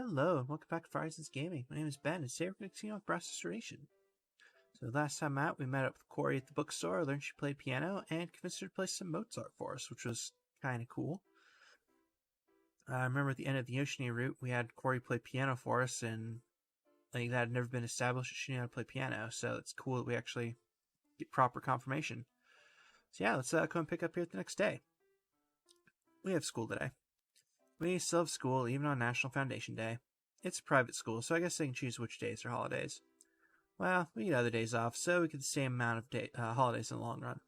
Hello, and welcome back to Horizons Gaming. My name is Ben, and today we're going to continue with Brass Restoration. So last time out, we met up with Kouri at the bookstore, learned she played piano, and convinced her to play some Mozart for us, which was kind of cool. I remember at the end of the Yoshini route, we had Kouri play piano for us, and that had never been established that she knew how to play piano, so it's cool that we actually get proper confirmation. So yeah, let's go and pick up here the next day. We have school today. We still have school, even on National Foundation Day. It's a private school, so I guess they can choose which days are holidays. Well, we get other days off, so we get the same amount of holidays in the long run.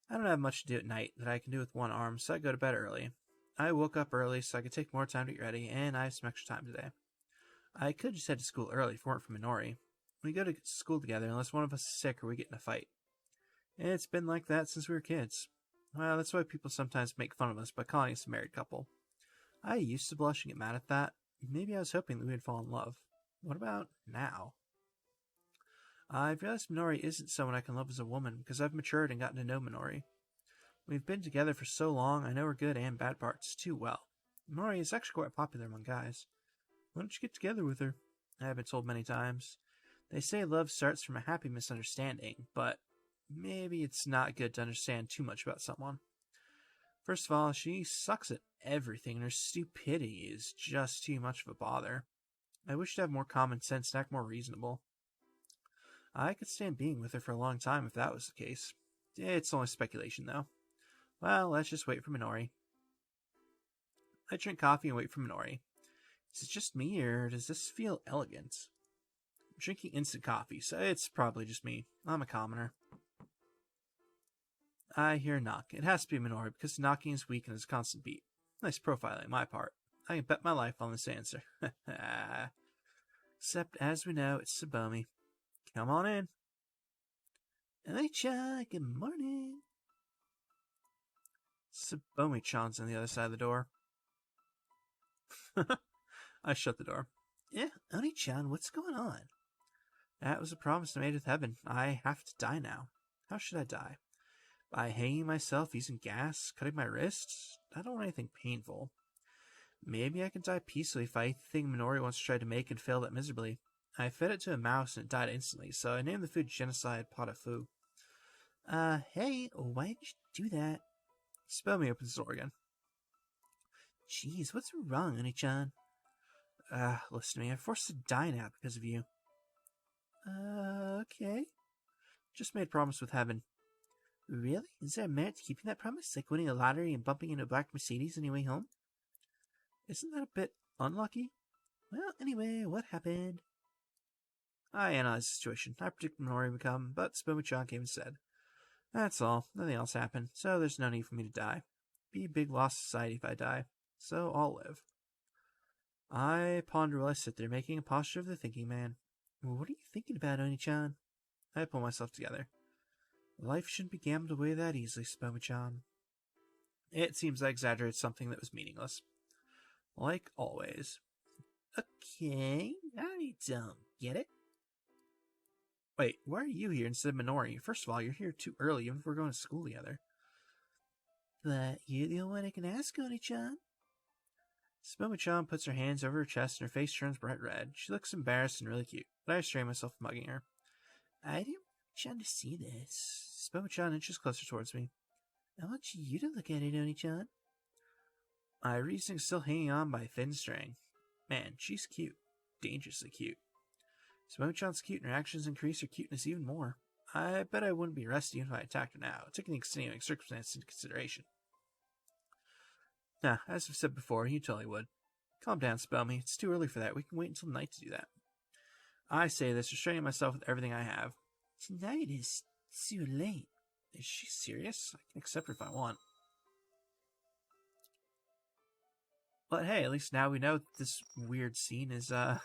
I don't have much to do at night that I can do with one arm, so I go to bed early. I woke up early so I could take more time to get ready, and I have some extra time today. I could just head to school early if it weren't for Minori. We go to school together unless one of us is sick or we get in a fight. It's been like that since we were kids. Well, that's why people sometimes make fun of us by calling us a married couple. I used to blush and get mad at that. Maybe I was hoping that we would fall in love. What about now? I've realized Minori isn't someone I can love as a woman because I've matured and gotten to know Minori. We've been together for so long, I know her good and bad parts too well. Minori is actually quite popular among guys. Why don't you get together with her? I have been told many times. They say love starts from a happy misunderstanding, but maybe it's not good to understand too much about someone. First of all, she sucks at everything, and her stupidity is just too much of a bother. I wish to have more common sense and act more reasonable. I could stand being with her for a long time if that was the case. It's only speculation, though. Well, let's just wait for Minori. I drink coffee and wait for Minori. Is it just me, or does this feel elegant? I'm drinking instant coffee, so it's probably just me. I'm a commoner. I hear a knock. It has to be Minori because the knocking is weak and has a constant beat. Nice profiling on my part. I can bet my life on this answer. Except, as we know, it's Sabomi. Come on in. Alicia, good morning. Sabomi-chan's on the other side of the door. I shut the door. Yeah, Oni-chan, what's going on? That was a promise I made with Heaven. I have to die now. How should I die? By hanging myself using gas, cutting my wrists? I don't want anything painful. Maybe I can die peacefully if I eat the thing Minori once tried to make and failed at miserably. I fed it to a mouse and it died instantly, so I named the food Genocide Pot of Foo. Hey, why did you do that? Sabomi opens the door again. Jeez, what's wrong, Oni-chan? Listen to me, I'm forced to die now because of you. Okay. Just made a promise with Heaven. Really? Is there merit to keeping that promise? Like winning a lottery and bumping into a black Mercedes on your way home? Isn't that a bit unlucky? Well, anyway, what happened? I analyzed the situation. I predicted Minori would come, but Sabomi-chan came instead. That's all. Nothing else happened, so there's no need for me to die. Be a big loss to society if I die, so I'll live. I ponder while I sit there, making a posture of the thinking man. What are you thinking about, Oni-chan? I pull myself together. Life shouldn't be gambled away that easily, Sabomi-chan. It seems I exaggerated something that was meaningless. Like always. Okay, I don't get it. Wait, why are you here instead of Minori? First of all, you're here too early, even if we're going to school together. But you're the only one I can ask, Oni-chan. Sabomi-chan puts her hands over her chest and her face turns bright red. She looks embarrassed and really cute, but I restrain myself from mugging her. I didn't want Chan to see this. Sabomi-chan inches closer towards me. I want you to look at it, Oni-chan. My reasoning's still hanging on by a thin string. Man, she's cute. Dangerously cute. Sabomi-chan's cute and her actions increase her cuteness even more. I bet I wouldn't be arrested even if I attacked her now, taking the extenuating circumstances into consideration. Nah, as I've said before, you totally would. Calm down, Sabomi. It's too early for that. We can wait until night to do that. I say this, restraining myself with everything I have. Tonight is too late. Is she serious? I can accept her if I want. But hey, at least now we know that this weird scene is, go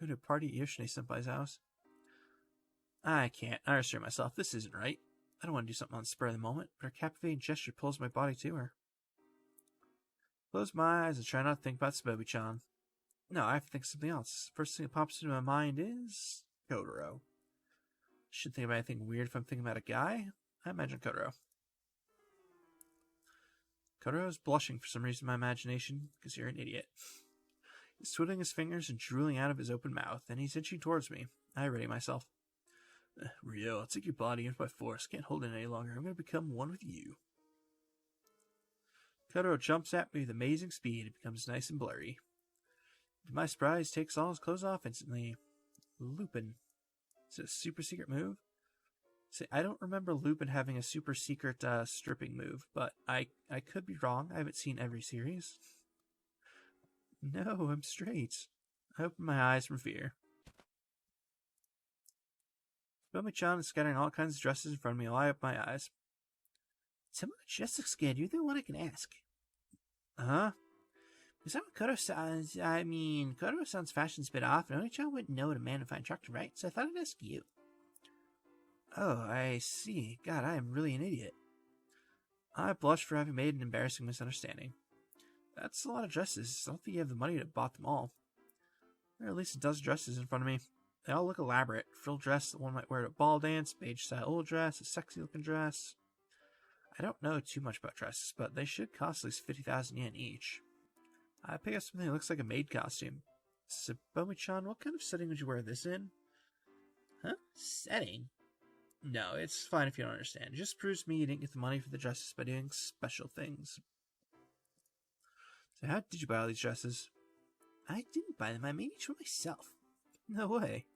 to a party at Yoshine-senpai's house. I can't. I restrain myself. This isn't right. I don't want to do something on the spur of the moment, but her captivating gesture pulls my body to her. Close my eyes and try not to think about Sabomi-chan. No, I have to think of something else. First thing that pops into my mind is Kotaro. Shouldn't think about anything weird if I'm thinking about a guy. I imagine Kotaro. Kotaro is blushing for some reason in my imagination, because you're an idiot. He's twiddling his fingers and drooling out of his open mouth, and he's inching towards me. I ready myself. Rio, I'll take your body in by force. Can't hold it any longer. I'm going to become one with you. Kotaro jumps at me with amazing speed. It becomes nice and blurry. To my surprise, he takes all his clothes off instantly. Lupin. Is it a super secret move? See, I don't remember Lupin having a super secret stripping move, but I could be wrong. I haven't seen every series. No, I'm straight. I open my eyes from fear. Bomi-chan is scattering all kinds of dresses in front of me while I open my eyes. Someone just looks scared. You're the one I can ask. Huh? Is that what Kotaro-san's... Kotaro-san's fashion's a bit off, and Oni-chan wouldn't know what a man would find attractive, right? So I thought I'd ask you. Oh, I see. God, I am really an idiot. I blush for having made an embarrassing misunderstanding. That's a lot of dresses. I don't think you have the money to bought them all. There are at least a dozen dresses in front of me. They all look elaborate. Frilled dress that one might wear to a ball dance, beige-style old dress, a sexy-looking dress. I don't know too much about dresses, but they should cost at least 50,000 yen each. I pick up something that looks like a maid costume. So, Bomi-chan, what kind of setting would you wear this in? Huh? Setting? No, it's fine if you don't understand. It just proves to me you didn't get the money for the dresses by doing special things. So how did you buy all these dresses? I didn't buy them. I made each one myself. No way.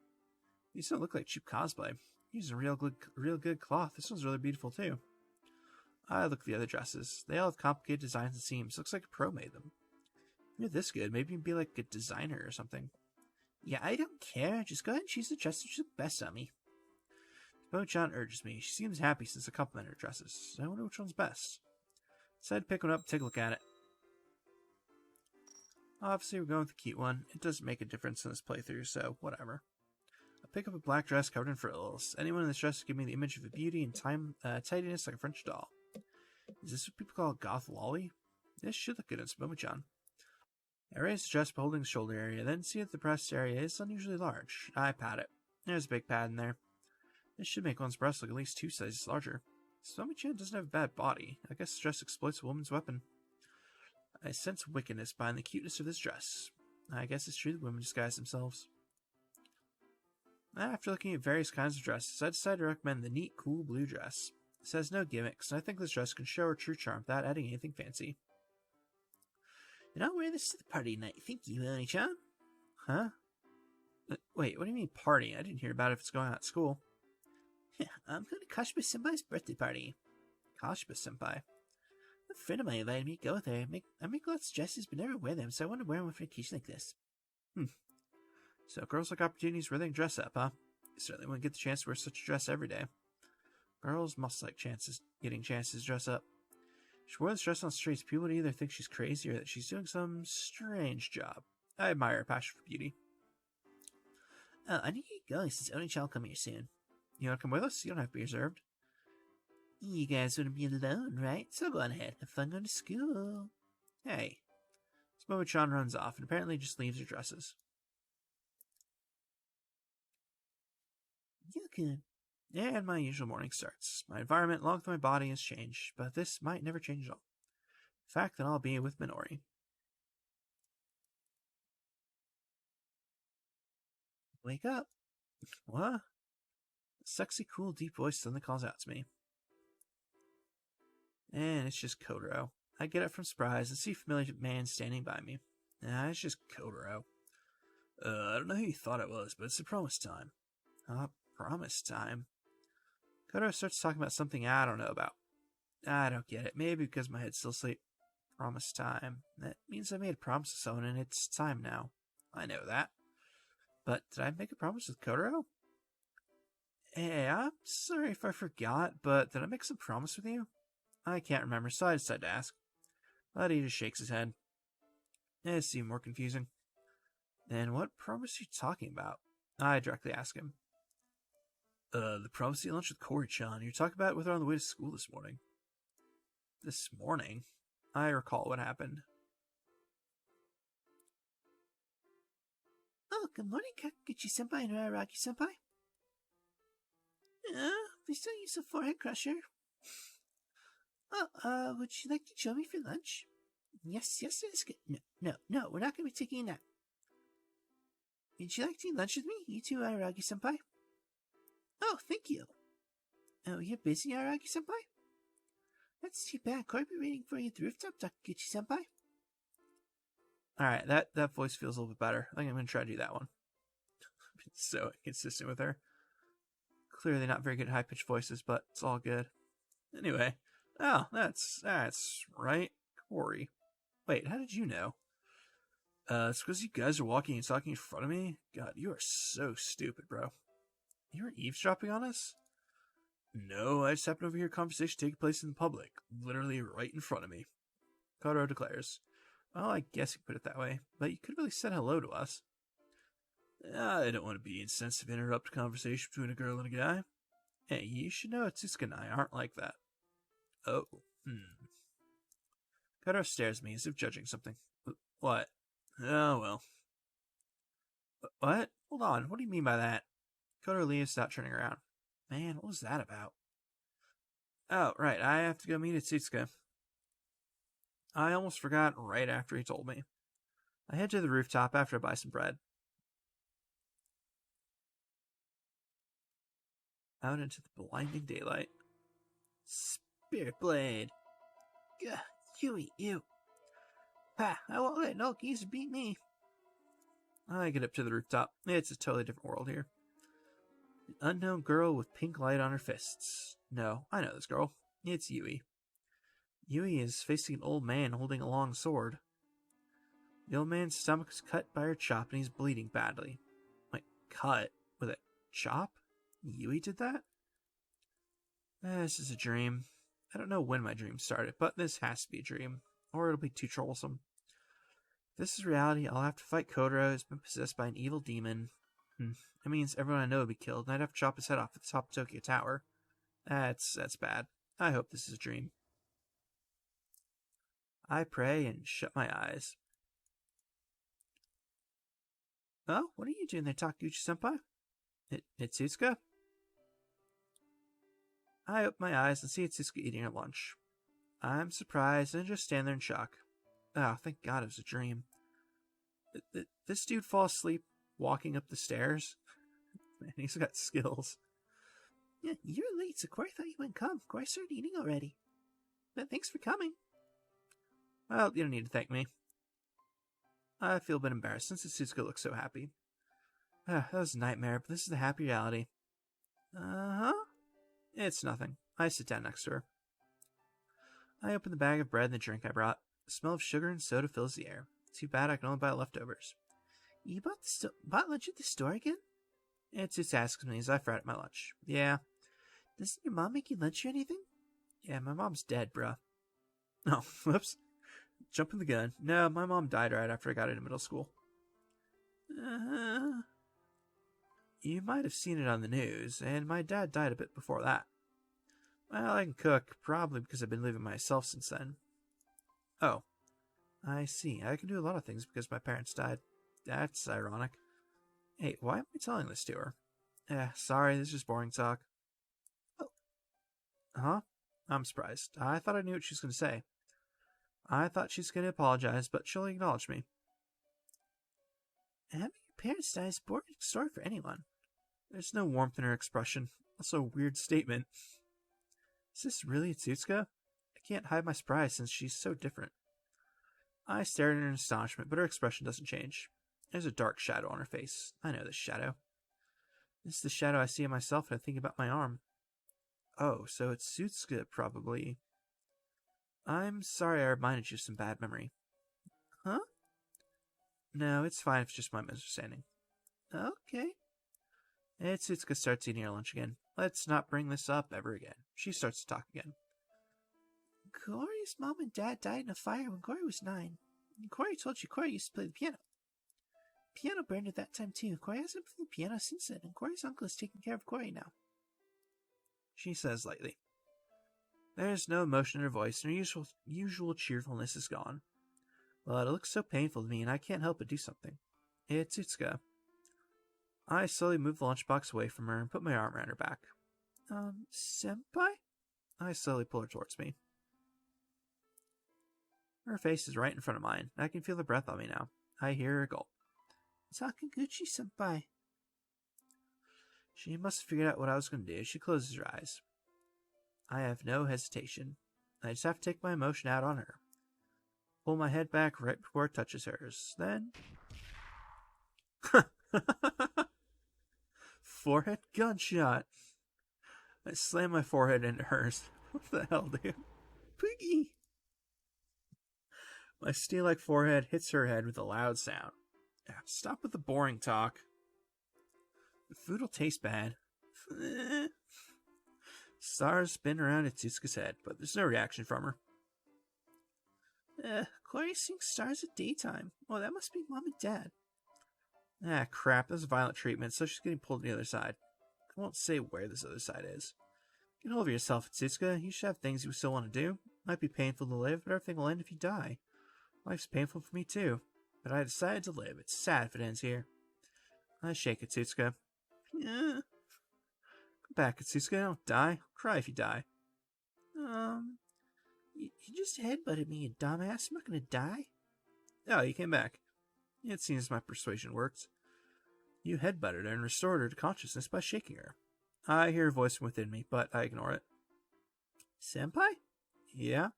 These don't look like cheap cosplay. Using real good cloth. This one's really beautiful too. I look at the other dresses. They all have complicated designs and seams. Looks like a pro made them. You're this good. Maybe you'd be like a designer or something. Yeah, I don't care. Just go ahead and choose the dresses that look best on me. Bomi-chan urges me. She seems happy since I compliment her dresses. I wonder which one's best. Decided to pick one up and take a look at it. Obviously, we're going with the cute one. It doesn't make a difference in this playthrough, so whatever. I pick up a black dress covered in frills. Anyone in this dress give me the image of a beauty and tidiness like a French doll. Is this what people call goth lolly? This should look good on Bomi-chan. I raise the dress by holding the shoulder area, then see that the breast area is unusually large. I pat it. There's a big pad in there. This should make one's breast look at least 2 sizes larger. Bomi-chan doesn't have a bad body. I guess the dress exploits a woman's weapon. I sense wickedness behind the cuteness of this dress. I guess it's true that women disguise themselves. After looking at various kinds of dresses, I decided to recommend the neat, cool blue dress. It has no gimmicks, and I think this dress can show her true charm without adding anything fancy. And I'll wear this to the party tonight. Thank you, Oni-chan. Huh? Wait, what do you mean party? I didn't hear about it if it's going on at school. I'm going to Kashima-senpai's birthday party. Kashima-senpai? A friend of mine invited me to go with her. I make lots of dresses, but never wear them, so I want to wear one for an occasion like this. So girls like opportunities where they can dress up, huh? You certainly wouldn't get the chance to wear such a dress every day. Girls must like getting chances to dress up. She wore this dress on the streets. People would either think she's crazy or that she's doing some strange job. I admire her passion for beauty. Oh, I need to get going since Oni-chan will come here soon. You want to come with us? You don't have to be reserved. You guys wouldn't be alone, right? So go on ahead. Have fun going to school. Hey. Bomi-chan runs off and apparently just leaves her dresses. Yukun. And my usual morning starts. My environment, along with my body, has changed, but this might never change at all. The fact that I'll be with Minori. Wake up. What? A sexy, cool, deep voice suddenly calls out to me. And it's just Kotaro. I get up from surprise and see a familiar man standing by me. It's just Kotaro. I don't know who you thought it was, but it's a promise time. Promise time? Kotaro starts talking about something I don't know about. I don't get it. Maybe because my head's still asleep. Promise time. That means I made a promise to someone and it's time now. I know that. But did I make a promise with Kotaro? Hey, I'm sorry if I forgot, but did I make some promise with you? I can't remember, so I decided to ask. But he just shakes his head. It seemed more confusing. Then what promise are you talking about? I directly ask him. The promise you launched with Kouri-chan. You were talking about it with her on the way to school this morning. This morning? I recall what happened. Oh, good morning, Kakuchi-senpai and Araki-senpai. Please don't use a forehead crusher. Oh, would you like to join me for lunch? Yes, it is good. No, we're not going to be taking that. Would you like to eat lunch with me? You too, Aragi-senpai? Oh, thank you. Oh, you're busy, Aragi-senpai? That's too bad. Kouri be waiting for you at the rooftop, Takuchi-senpai. Alright, that voice feels a little bit better. I think I'm going to try to do that one. It's so inconsistent with her. Clearly not very good at high-pitched voices, but it's all good. Anyway. Oh, that's right. Kouri. Wait, how did you know? It's because you guys are walking and talking in front of me? God, you are so stupid, bro. You were eavesdropping on us? No, I just happened to overhear a conversation taking place in the public. Literally right in front of me. Kouro declares. Well, I guess you could put it that way, but you could have really said hello to us. I don't want to be insensitive and interrupt a conversation between a girl and a guy. Hey, you should know Atsusuka and I aren't like that. Oh, Kouro stares at me as if judging something. What? Oh, well. What? Hold on, what do you mean by that? Kouro leaves without turning around. Man, what was that about? Oh, right, I have to go meet Atsusuka. I almost forgot right after he told me. I head to the rooftop after I buy some bread. Out into the blinding daylight. Spirit Blade! Gah, you! Ha! I won't let no geezer beat me! I get up to the rooftop. It's a totally different world here. An unknown girl with pink light on her fists. No, I know this girl. It's Yui. Yui is facing an old man holding a long sword. The old man's stomach is cut by her chop and he's bleeding badly. Wait, cut? With a chop? Yui did that? This is a dream. I don't know when my dream started, but this has to be a dream, or it'll be too troublesome. If this is reality, I'll have to fight Kouro, who's been possessed by an evil demon. That means everyone I know will be killed, and I'd have to chop his head off at the top of Tokyo Tower. That's bad. I hope this is a dream. I pray and shut my eyes. Oh, what are you doing there, Takuchi-senpai? Itsusuka? I open my eyes and see Itsusuka eating her lunch. I'm surprised and just stand there in shock. Oh, thank God it was a dream. This dude falls asleep walking up the stairs? Man, he's got skills. Yeah, you're late, so Kouri thought you wouldn't come. Kouri started eating already. But thanks for coming. Well, you don't need to thank me. I feel a bit embarrassed since Itsusuka looks so happy. That was a nightmare, but this is the happy reality. Uh-huh. It's nothing. I sit down next to her. I open the bag of bread and the drink I brought. The smell of sugar and soda fills the air. Too bad I can only buy leftovers. You bought lunch at the store again? It's asks me as I fry at my lunch. Yeah. Doesn't your mom make you lunch or anything? Yeah, my mom's dead, bruh. Oh, whoops. Jumping the gun. No, my mom died right after I got into middle school. You might have seen it on the news, and my dad died a bit before that. Well, I can cook, probably because I've been living myself since then. Oh, I see. I can do a lot of things because my parents died. That's ironic. Hey, why am I telling this to her? Sorry, this is just boring talk. Oh. Huh? I'm surprised. I thought I knew what she was going to say. I thought she was going to apologize, but she'll acknowledge me. Having your parents die is a boring story for anyone. There's no warmth in her expression. Also a weird statement. Is this really Atsusuka? I can't hide my surprise since she's so different. I stare at her in astonishment, but her expression doesn't change. There's a dark shadow on her face. I know this shadow. This is the shadow I see in myself when I think about my arm. Oh, so it's Atsusuka, probably. I'm sorry I reminded you of some bad memory. Huh? No, it's fine if it's just my misunderstanding. Okay. Atsusuka starts eating her lunch again. Let's not bring this up ever again. She starts to talk again. Kouri's mom and dad died in a fire when Kouri was 9. And Kouri told you Kouri used to play the piano. Piano burned at that time too. Kouri hasn't played the piano since then, and Kouri's uncle is taking care of Kouri now. She says lightly. There's no emotion in her voice, and her usual cheerfulness is gone. But it looks so painful to me, and I can't help but do something. It's Itsuka. I slowly move the lunchbox away from her and put my arm around her back. Senpai? I slowly pull her towards me. Her face is right in front of mine. I can feel the breath on me now. I hear her gulp. Sakaguchi-senpai. She must have figured out what I was going to do. She closes her eyes. I have no hesitation. I just have to take my emotion out on her. Pull my head back right before it touches hers. Then... Forehead gunshot. I slam my forehead into hers. What the hell, dude? Poogie! My steel-like forehead hits her head with a loud sound. Stop with the boring talk. The food will taste bad. Stars spin around Itsuka's head, but there's no reaction from her. Kouri sings stars at daytime. Oh, that must be Mom and Dad. Ah, crap. That's violent treatment, so she's getting pulled to the other side. I won't say where this other side is. Get over yourself, Itsuka. You should have things you still want to do. Might be painful to live, but everything will end if you die. Life's painful for me, too. But I decided to live. It's sad if it ends here. I shake Itsuka. Come back, Itsuka. Don't die. I'll cry if you die. You just headbutted me, you dumbass. I'm not gonna die. Oh, you came back. It seems my persuasion worked. You headbutted her and restored her to consciousness by shaking her. I hear a voice from within me, but I ignore it. Senpai? Yeah?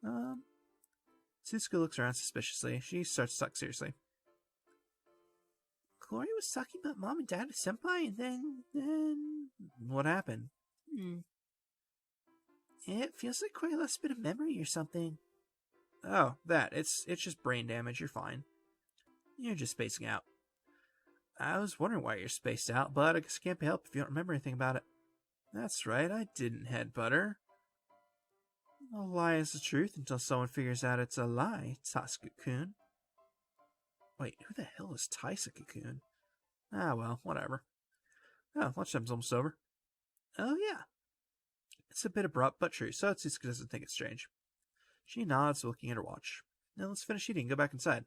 Tsuka looks around suspiciously. She starts to talk seriously. Kouri was talking about Mom and Dad to Senpai, and then... What happened? It feels like Kouri lost a bit of memory or something. Oh, that. It's just brain damage. You're fine. You're just spacing out. I was wondering why you're spaced out, but I guess it can't be helped if you don't remember anything about it. That's right, I didn't headbutt her. A lie is the truth until someone figures out it's a lie, Tasuku-kun. Wait, who the hell is Taisuke-kun? Ah, well, whatever. Oh, lunchtime's almost over. Oh, yeah. It's a bit abrupt, but true, so Tsuka doesn't think it's strange. She nods, looking at her watch. Now let's finish eating and go back inside.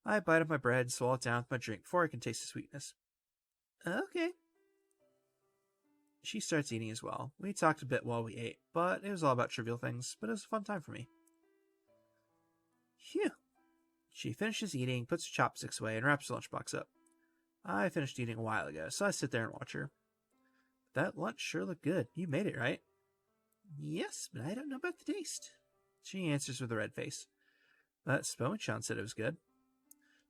I bite up my bread and swallow it down with my drink before I can taste the sweetness. Okay. She starts eating as well. We talked a bit while we ate, but it was all about trivial things, but it was a fun time for me. Phew. She finishes eating, puts her chopsticks away, and wraps her lunchbox up. I finished eating a while ago, so I sit there and watch her. That lunch sure looked good. You made it, right? Yes, but I don't know about the taste. She answers with a red face. But Sabomi-chan said it was good.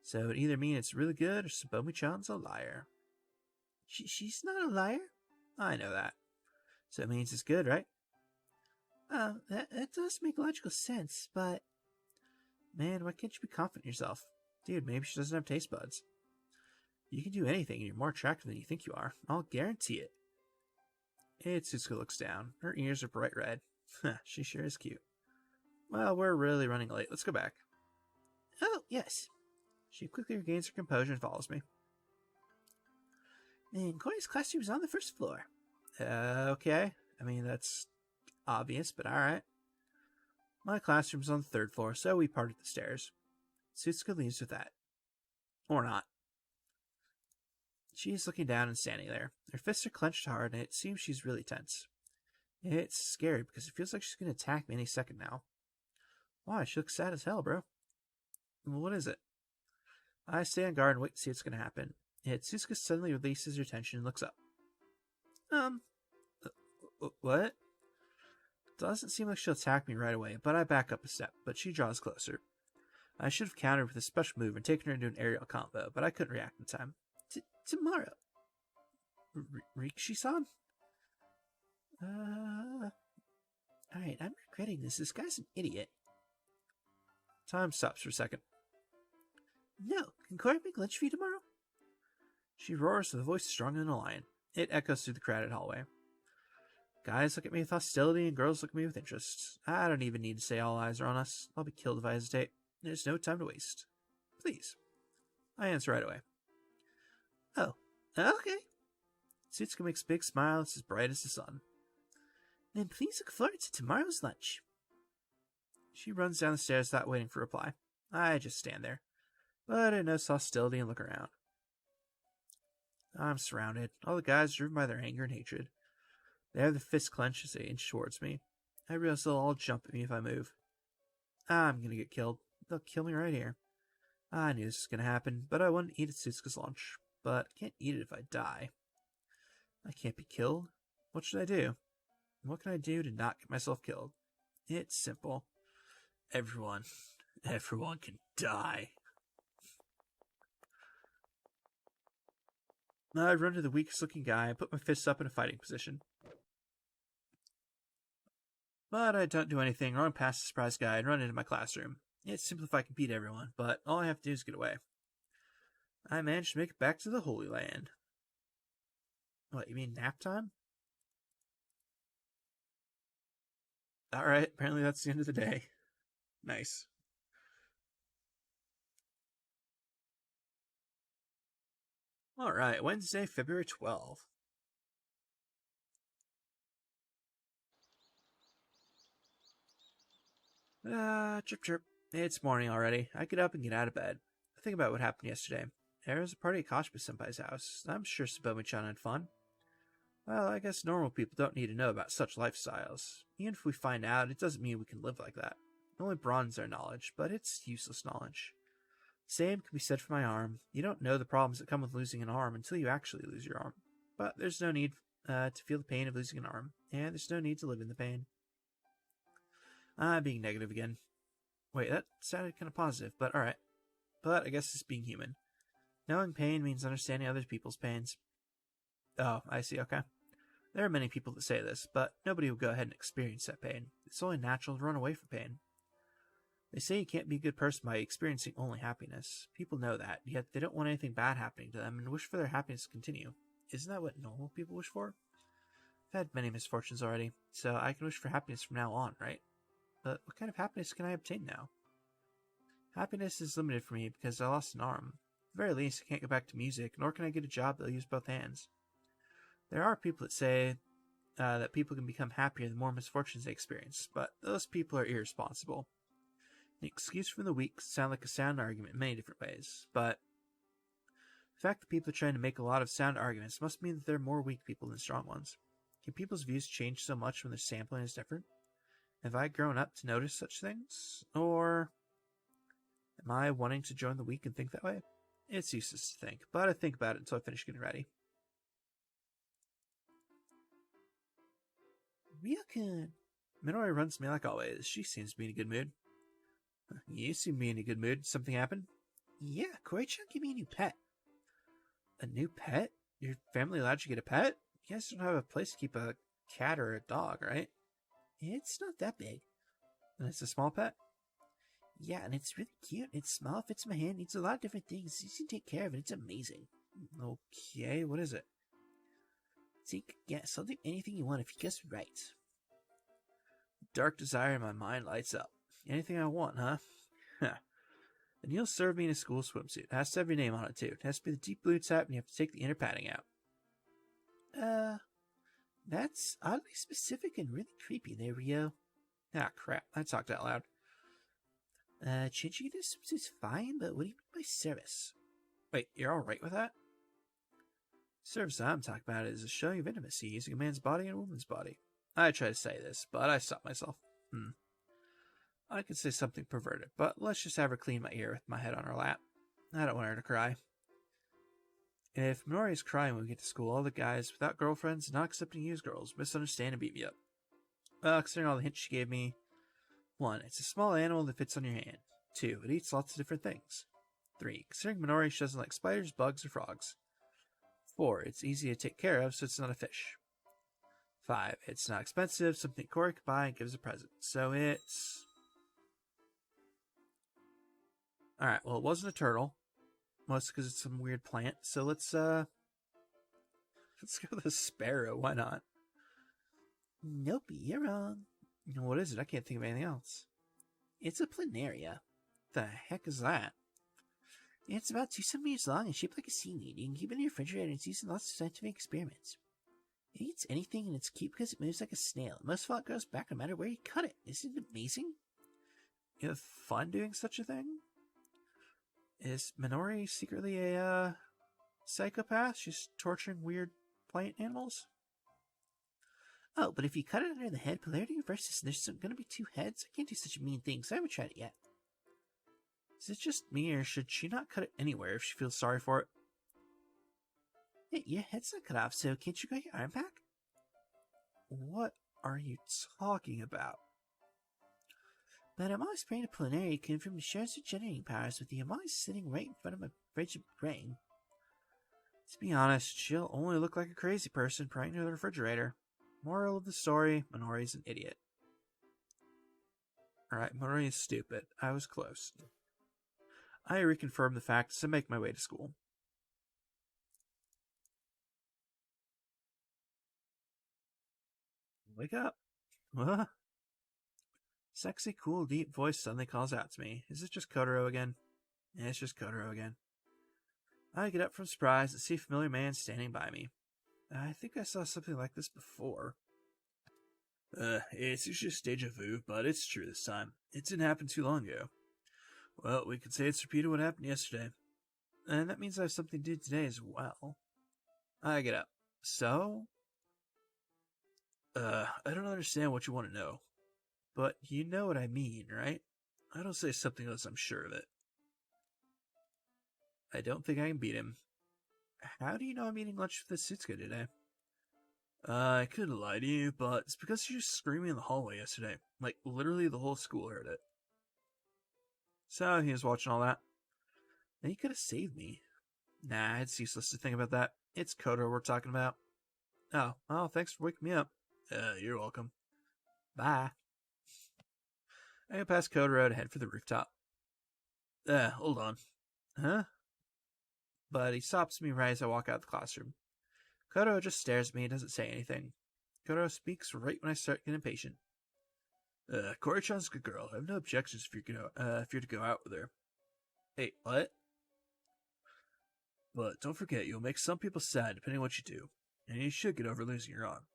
So it either means it's really good or Sabomi-chan's a liar. She's not a liar. I know that. So it means it's good, right? That does make logical sense, but... Man, why can't you be confident in yourself? Dude, maybe she doesn't have taste buds. You can do anything and you're more attractive than you think you are. I'll guarantee it. Itsuka looks down. Her ears are bright red. She sure is cute. Well, we're really running late. Let's go back. Oh, yes. She quickly regains her composure and follows me. And Kouri's classroom is on the first floor. Okay. I mean, that's obvious, but alright. My classroom's on the third floor, so we part at the stairs. Tsuka leaves with that. Or not. She's looking down and standing there. Her fists are clenched hard, and it seems she's really tense. It's scary because it feels like she's going to attack me any second now. Why? She looks sad as hell, bro. What is it? I stay on guard and wait to see what's going to happen. Tsuka suddenly releases her tension and looks up. What? Doesn't seem like she'll attack me right away, but I back up a step, but she draws closer. I should have countered with a special move and taken her into an aerial combo, but I couldn't react in time. Tomorrow. Rikishi-san? Alright, I'm regretting this. This guy's an idiot. Time stops for a second. No, can Kouri make lunch for you tomorrow? She roars with a voice stronger than a lion. It echoes through the crowded hallway. Guys look at me with hostility and girls look at me with interest. I don't even need to say all eyes are on us. I'll be killed if I hesitate. There's no time to waste. Please. I answer right away. Oh, okay. Tsuka makes a big smile. It's as bright as the sun. Then please look forward to tomorrow's lunch. She runs down the stairs without waiting for a reply. I just stand there. But I notice hostility and look around. I'm surrounded. All the guys are driven by their anger and hatred. They have their fists clenched as they inch towards me. I realize they'll all jump at me if I move. I'm gonna get killed. They'll kill me right here. I knew this was going to happen, but I wanted to eat at Suzuka's lunch. But I can't eat it if I die. I can't be killed. What should I do? What can I do to not get myself killed? It's simple. Everyone can die. I run to the weakest looking guy and put my fists up in a fighting position. But I don't do anything, run past the surprise guy and run into my classroom. It's simple if I can beat everyone, but all I have to do is get away. I managed to make it back to the Holy Land. What, you mean nap time? Alright, apparently that's the end of the day. Nice. Alright, Wednesday, February 12th. Chirp chirp. It's morning already. I get up and get out of bed. I think about what happened yesterday. There was a party at Kashima-senpai's house. I'm sure Sabomi-chan had fun. Well, I guess normal people don't need to know about such lifestyles. Even if we find out, it doesn't mean we can live like that. It only broadens our knowledge, but it's useless knowledge. Same can be said for my arm. You don't know the problems that come with losing an arm until you actually lose your arm. But there's no need to feel the pain of losing an arm, and there's no need to live in the pain. I'm being negative again. Wait, that sounded kind of positive, but alright. But I guess it's being human. Knowing pain means understanding other people's pains. Oh, I see, okay. There are many people that say this, but nobody will go ahead and experience that pain. It's only natural to run away from pain. They say you can't be a good person by experiencing only happiness. People know that, yet they don't want anything bad happening to them and wish for their happiness to continue. Isn't that what normal people wish for? I've had many misfortunes already, so I can wish for happiness from now on, right? But what kind of happiness can I obtain now? Happiness is limited for me because I lost an arm. At the very least, I can't go back to music, nor can I get a job that'll use both hands. There are people that say that people can become happier the more misfortunes they experience, but those people are irresponsible. An excuse from the weak sound like a sound argument in many different ways, but the fact that people are trying to make a lot of sound arguments must mean that there are more weak people than strong ones. Can people's views change so much when their sampling is different? Have I grown up to notice such things? Or am I wanting to join the weak and think that way? It's useless to think, but I think about it until I finish getting ready. Ryukun. Minori runs to me like always. She seems to be in a good mood. You seem to be in a good mood. Something happened? Yeah, Kouri-chan gave me a new pet. A new pet? Your family allowed you to get a pet? You guys don't have a place to keep a cat or a dog, right? It's not that big. And it's a small pet? Yeah, and it's really cute. It's small, fits in my hand, needs a lot of different things. You can take care of it. It's amazing. Okay, what is it? Think, yes, I'll do anything you want if you guess right. Dark desire in my mind lights up. Anything I want, huh? And you'll serve me in a school swimsuit. It has to have your name on it, too. It has to be the deep blue type, and you have to take the inner padding out. That's oddly specific and really creepy there, Rio. Ah, crap. I talked out loud. Changing into swimsuit's fine, but what do you mean by service? Wait, you're alright with that? Service I'm talking about is a showing of intimacy using a man's body and a woman's body. I try to say this, but I stop myself. I could say something perverted, but let's just have her clean my ear with my head on her lap. I don't want her to cry. If Minori is crying when we get to school, all the guys without girlfriends, not accepting you as girls, misunderstand and beat me up. Well, considering all the hints she gave me, 1. It's a small animal that fits on your hand. 2. It eats lots of different things. 3. Considering Minori, she doesn't like spiders, bugs, or frogs. 4. It's easy to take care of, so it's not a fish. 5. It's not expensive, something Kouri could buy and give as a present. So it's... Alright, well, it wasn't a turtle. Mostly because it's some weird plant. So let's go with a sparrow. Why not? Nope, you're wrong. What is it? I can't think of anything else. It's a planaria. The heck is that? It's about 2 centimeters long and shaped like a seaweed. You can keep it in your refrigerator and it's used in lots of scientific experiments. It eats anything and it's cute because it moves like a snail. Most of all, it grows back no matter where you cut it. Isn't it amazing? You have fun doing such a thing? Is Minori secretly a psychopath? She's torturing weird plant animals? Oh, but if you cut it under the head, polarity reverses and there's going to be 2 heads. I can't do such a mean thing, so I haven't tried it yet. Is it just me, or should she not cut it anywhere if she feels sorry for it? Hey, your head's not cut off, so can't you get your arm back? What are you talking about? But I'm always praying to Plenary can confirm the shares of generating powers with the Amali's sitting right in front of my frigid brain. To be honest, she'll only look like a crazy person praying to the refrigerator. Moral of the story, Minori's an idiot. Alright, Minori is stupid. I was close. I reconfirm the facts and make my way to school. Wake up. What? Sexy, cool, deep voice suddenly calls out to me. Is it just Kotaro again? Yeah, it's just Kotaro again. I get up from surprise and see a familiar man standing by me. I think I saw something like this before. It's just deja vu, but it's true this time. It didn't happen too long ago. Well, we could say it's repeated what happened yesterday. And that means I have something to do today as well. I get up. So? I don't understand what you want to know. But you know what I mean, right? I don't say something unless I'm sure of it. I don't think I can beat him. How do you know I'm eating lunch with Satsuka today? I couldn't lie to you, but it's because she was screaming in the hallway yesterday. Like, literally the whole school heard it. So, he was watching all that. Then he could have saved me. Nah, it's useless to think about that. It's Kotaro we're talking about. Oh, well, thanks for waking me up. You're welcome. Bye. I go past Kotaro to head for the rooftop. Hold on. Huh? But he stops me right as I walk out of the classroom. Kotaro just stares at me and doesn't say anything. Kotaro speaks right when I start getting impatient. Kouri-chan's a good girl. I have no objections if you're to go out with her. Hey, what? But don't forget, you'll make some people sad depending on what you do. And you should get over losing your arm.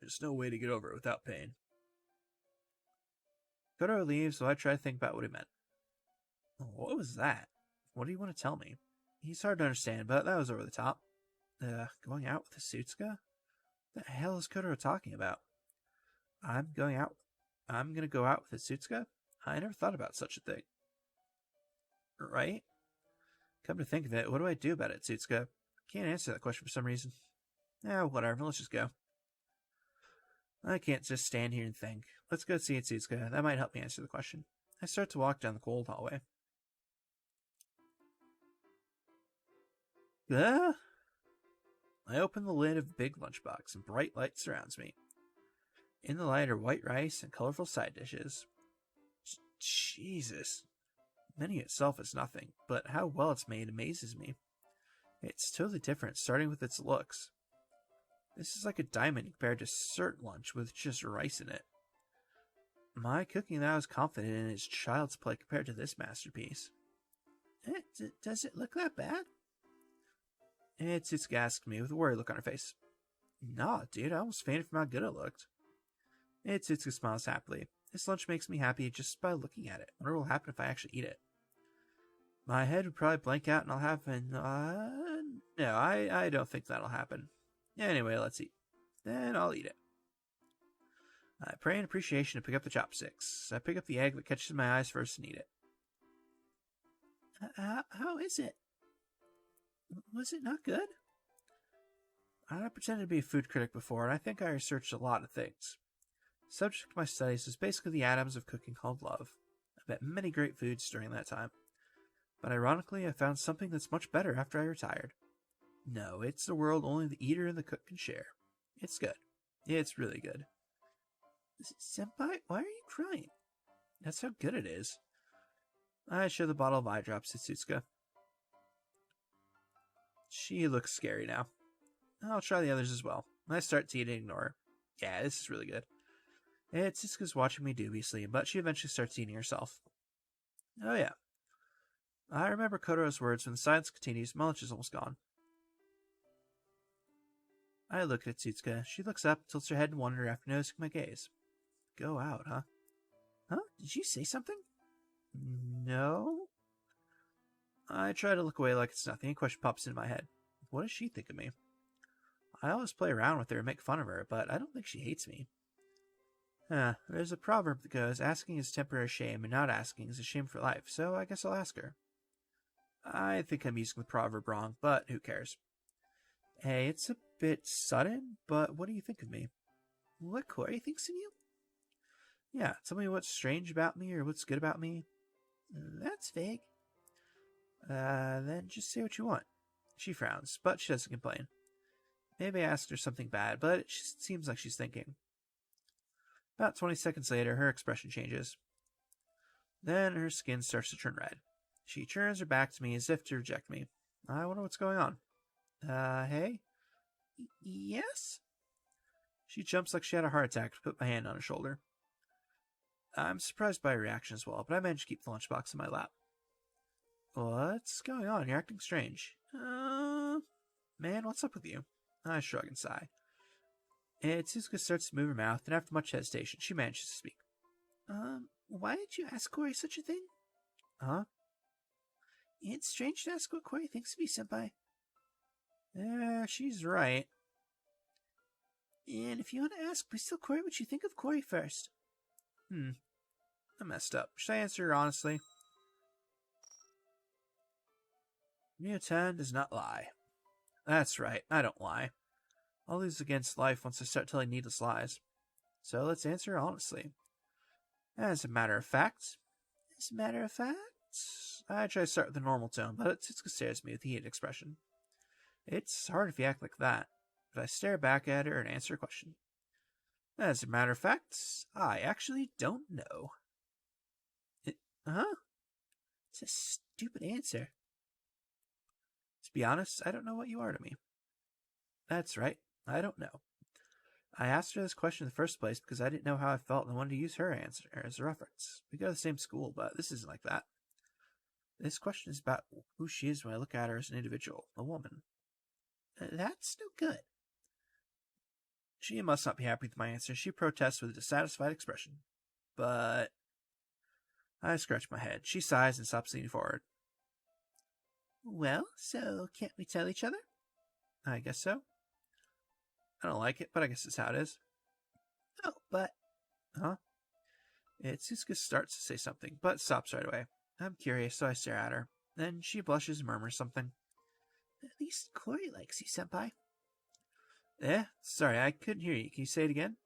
There's no way to get over it without pain. Kotaro leaves, so I try to think about what he meant. What was that? What do you want to tell me? He's hard to understand, but that was over the top. Going out with Satsuka? What the hell is Kotaro talking about? I'm gonna go out with Satsuka? I never thought about such a thing. Right? Come to think of it, what do I do about it, Satsuka? Can't answer that question for some reason. Whatever, let's just go. I can't just stand here and think. Let's go see Satsuka. That might help me answer the question. I start to walk down the cold hallway. I open the lid of the big lunchbox and bright light surrounds me. In the light are white rice and colorful side dishes. Jesus. The menu itself is nothing, but how well it's made amazes me. It's totally different, starting with its looks. This is like a diamond compared to cert lunch with just rice in it. My cooking that I was confident in is child's play compared to this masterpiece. Does it look that bad? Satsuka asked me with a worried look on her face. Nah, dude, I almost fainted from how good it looked. Satsuka smiles happily. This lunch makes me happy just by looking at it. I wonder what will happen if I actually eat it. My head would probably blank out and I'll have no, I don't think that'll happen. Anyway, let's eat. Then I'll eat it. I pray in appreciation to pick up the chopsticks. I pick up the egg that catches my eyes first and eat it. How is it? Was it not good? I pretended to be a food critic before, and I think I researched a lot of things. The subject of my studies was basically the atoms of cooking called love. I met many great foods during that time. But ironically, I found something that's much better after I retired. No, it's the world only the eater and the cook can share. It's good. It's really good. Senpai, why are you crying? That's how good it is. I show the bottle of eye drops to Satsuka. She looks scary now. I'll try the others as well. I start to eat and ignore her. Yeah, this is really good. Satsuka's watching me dubiously, but she eventually starts eating herself. Oh yeah. I remember Kotaro's words when the silence continues, my lunch is almost gone. I look at Satsuka. She looks up, tilts her head in wonder after noticing my gaze. Go out, huh? Huh? Did you say something? No? I try to look away like it's nothing. A question pops into my head. What does she think of me? I always play around with her and make fun of her, but I don't think she hates me. There's a proverb that goes, asking is temporary shame, and not asking is a shame for life, so I guess I'll ask her. I think I'm using the proverb wrong, but who cares? Hey, it's a bit sudden, but what do you think of me? What Kouri thinks of you? Yeah, tell me what's strange about me or what's good about me. That's vague. Then just say what you want. She frowns, but she doesn't complain. Maybe I asked her something bad, but it just seems like she's thinking. About 20 seconds later, her expression changes. Then her skin starts to turn red. She turns her back to me as if to reject me. I wonder what's going on. Hey? Yes? She jumps like she had a heart attack to put my hand on her shoulder. I'm surprised by her reaction as well, but I managed to keep the lunchbox in my lap. What's going on? You're acting strange. Man, what's up with you? I shrug and sigh. Tsuzuka starts to move her mouth, and after much hesitation, she manages to speak. Why did you ask Kouri such a thing? Huh? It's strange to ask what Kouri thinks of you, senpai. Yeah, she's right. And if you want to ask, please tell Kouri what you think of Kouri first. I messed up. Should I answer her honestly? Mio-tan does not lie. That's right, I don't lie. I'll lose against life once I start telling needless lies. So let's answer her honestly. As a matter of fact, I try to start with a normal tone, but Tsuzuka stares at me with a heated expression. It's hard if you act like that, but I stare back at her and answer her question. As a matter of fact, I actually don't know. It's a stupid answer. To be honest, I don't know what you are to me. That's right, I don't know. I asked her this question in the first place because I didn't know how I felt and wanted to use her answer as a reference. We go to the same school, but this isn't like that. This question is about who she is when I look at her as an individual, a woman. That's no good. She must not be happy with my answer. She protests with a dissatisfied expression. But I scratch my head. She sighs and stops leaning forward. Well, so can't we tell each other? I guess so. I don't like it, but I guess it's how it is. Oh, but... Tsuzuka starts to say something, but stops right away. I'm curious, so I stare at her. Then she blushes and murmurs something. At least Kouri likes you, senpai. Sorry, I couldn't hear you. Can you say it again?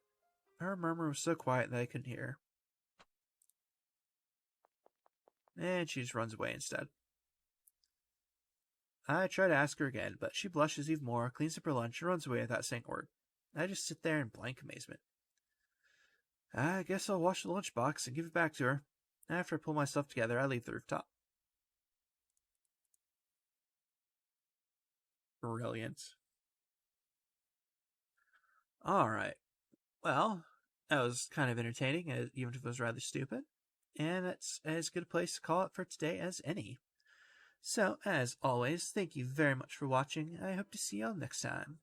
Her murmur was so quiet that I couldn't hear her. And she just runs away instead. I try to ask her again, but she blushes even more, cleans up her lunch, and runs away without saying a word. I just sit there in blank amazement. I guess I'll wash the lunchbox and give it back to her. After I pull myself together, I leave the rooftop. Brilliant. Alright. Well, that was kind of entertaining, even if it was rather stupid. And that's as good a place to call it for today as any. So, as always, thank you very much for watching. I hope to see you all next time.